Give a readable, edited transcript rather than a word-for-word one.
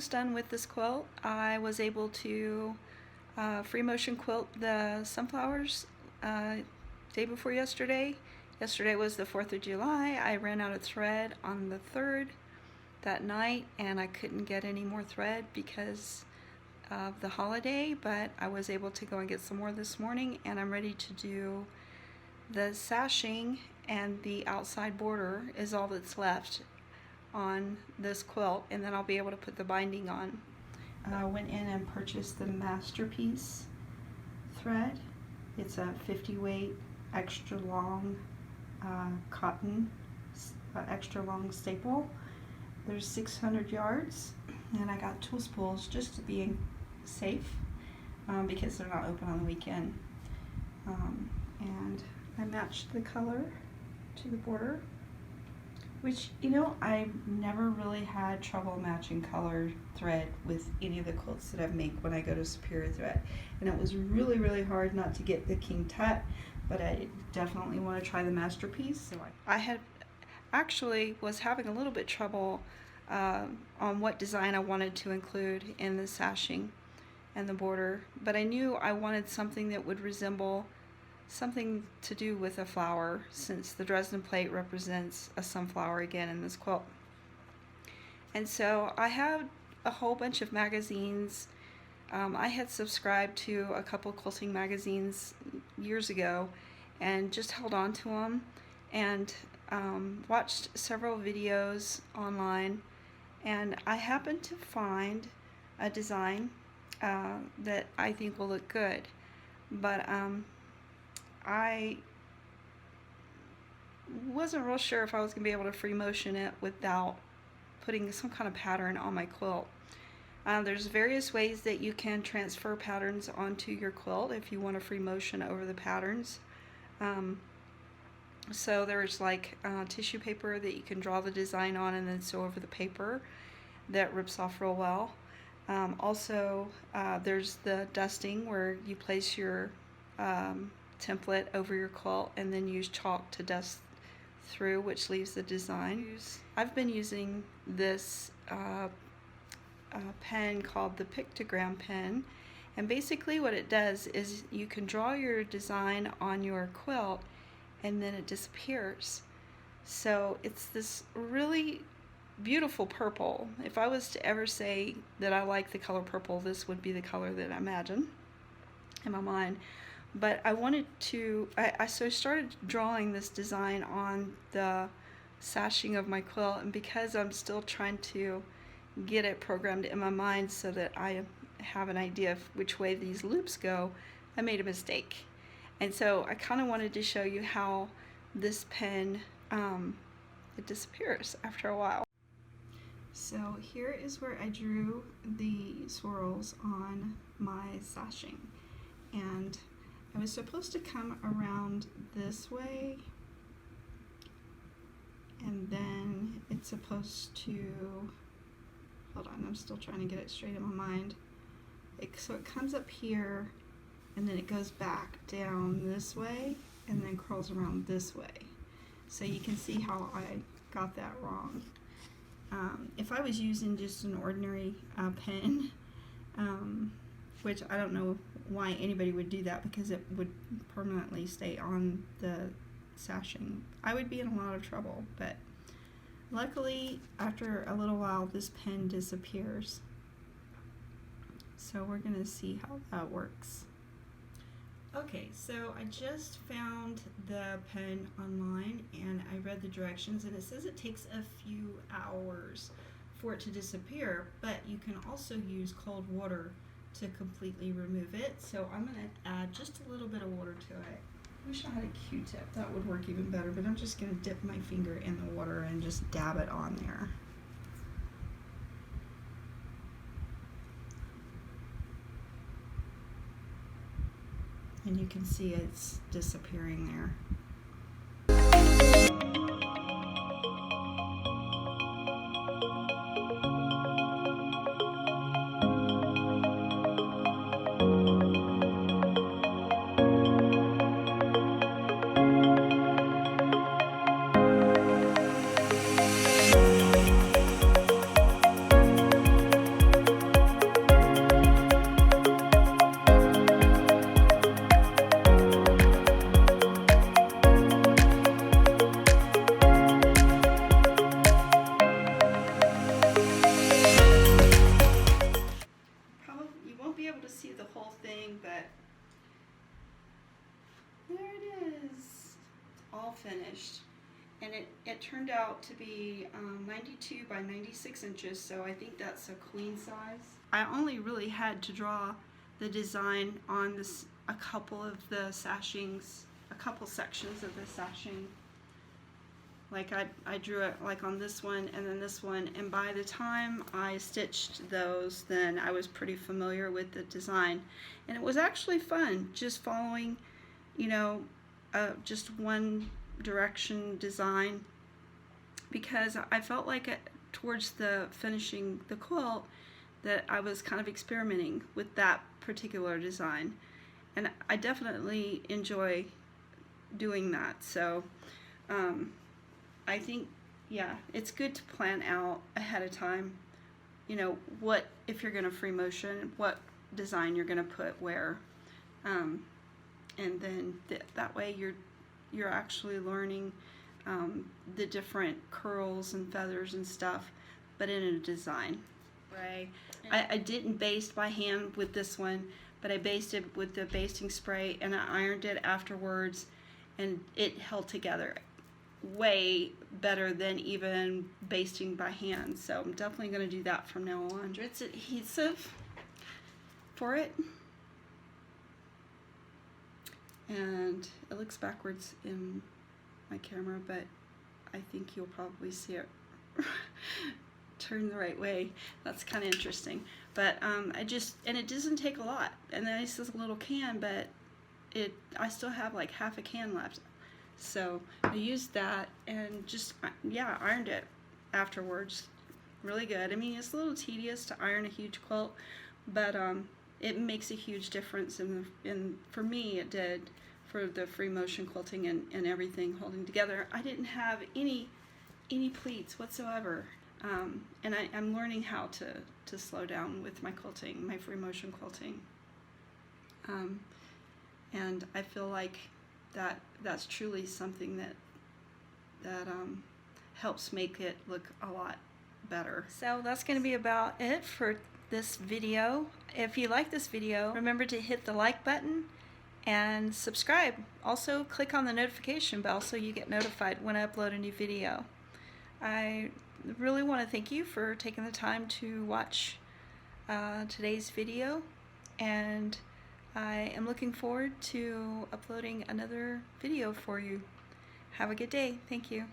almost done with this quilt. I was able to free motion quilt the sunflowers day before yesterday. Yesterday was the 4th of July. I ran out of thread on the 3rd that night, and I couldn't get any more thread because of the holiday, but I was able to go and get some more this morning, and I'm ready to do the sashing, and the outside border is all that's left on this quilt, and then I'll be able to put the binding on. I went in and purchased the Masterpiece thread. It's a 50 weight extra long cotton extra long staple. There's 600 yards, and I got tool spools just to be safe because they're not open on the weekend. And I matched the color to the border, which, you know, I never really had trouble matching color thread with any of the quilts that I make when I go to Superior Thread. And it was really, really hard not to get the King Tut, but I definitely want to try the Masterpiece. So I had actually was having a little bit trouble on what design I wanted to include in the sashing and the border, but I knew I wanted something that would resemble something to do with a flower, since the Dresden plate represents a sunflower again in this quilt. And so I had a whole bunch of magazines. I had subscribed to a couple quilting magazines years ago and just held on to them, and watched several videos online, and I happened to find a design that I think will look good, but I wasn't real sure if I was going to be able to free motion it without putting some kind of pattern on my quilt. There's various ways that you can transfer patterns onto your quilt if you want to free motion over the patterns. So there's like tissue paper that you can draw the design on and then sew over the paper. That rips off real well. Also, there's the dusting, where you place your template over your quilt and then use chalk to dust through, which leaves the design. I've been using this pen called the Pictogram pen, and basically what it does is you can draw your design on your quilt and then it disappears. So it's this really beautiful purple. If I was to ever say that I like the color purple, this would be the color that I imagine in my mind. But I wanted to, so I started drawing this design on the sashing of my quilt, and because I'm still trying to get it programmed in my mind so that I have an idea of which way these loops go, I made a mistake. And so I kind of wanted to show you how this pen, it disappears after a while. So here is where I drew the swirls on my sashing, and I was supposed to come around this way, and then it's supposed to, hold on, I'm still trying to get it straight in my mind. So it comes up here, and then it goes back down this way, and then curls around this way. So you can see how I got that wrong. If I was using just an ordinary pen, which I don't know why anybody would do that, because it would permanently stay on the sashing, I would be in a lot of trouble. But luckily, after a little while, this pen disappears. So we're going to see how that works. Okay, so I just found the pen online and I read the directions, and it says it takes a few hours for it to disappear, but you can also use cold water to completely remove it. So I'm going to add just a little bit of water to it. I wish I had a Q-tip, that would work even better, but I'm just going to dip my finger in the water and just dab it on there. And you can see it's disappearing there. all finished, and it turned out to be 92 by 96 inches, so I think that's a queen size. I only really had to draw the design on this, a couple of the sashings, a couple sections of the sashing. Like I drew it like on this one and then this one, and by the time I stitched those, then I was pretty familiar with the design, and it was actually fun just following, you know, just one direction design, because I felt like towards the finishing the quilt that I was kind of experimenting with that particular design, and I definitely enjoy doing that. So I think, yeah, it's good to plan out ahead of time, you know, what, if you're going to free motion, what design you're going to put where, and then that way you're actually learning the different curls and feathers and stuff, but in a design. Right. I didn't baste by hand with this one, but I basted with the basting spray, and I ironed it afterwards, and it held together way better than even basting by hand. So I'm definitely going to do that from now on. It's adhesive for it, and it looks backwards in my camera, but I think you'll probably see it turn the right way. That's kind of interesting. But and it doesn't take a lot, and then it's this little can, but I still have like half a can left. So I used that and just, yeah, ironed it afterwards. Really good. I mean, it's a little tedious to iron a huge quilt, but it makes a huge difference for me it did, for the free motion quilting and everything holding together. I didn't have any pleats whatsoever, and I'm learning how to slow down with my quilting, my free motion quilting, and I feel like that's truly something that helps make it look a lot better. So that's going to be about it for this video. If you like this video, remember to hit the like button and subscribe. Also click on the notification bell so you get notified when I upload a new video. I really want to thank you for taking the time to watch today's video, and I am looking forward to uploading another video for you. Have a good day. Thank you.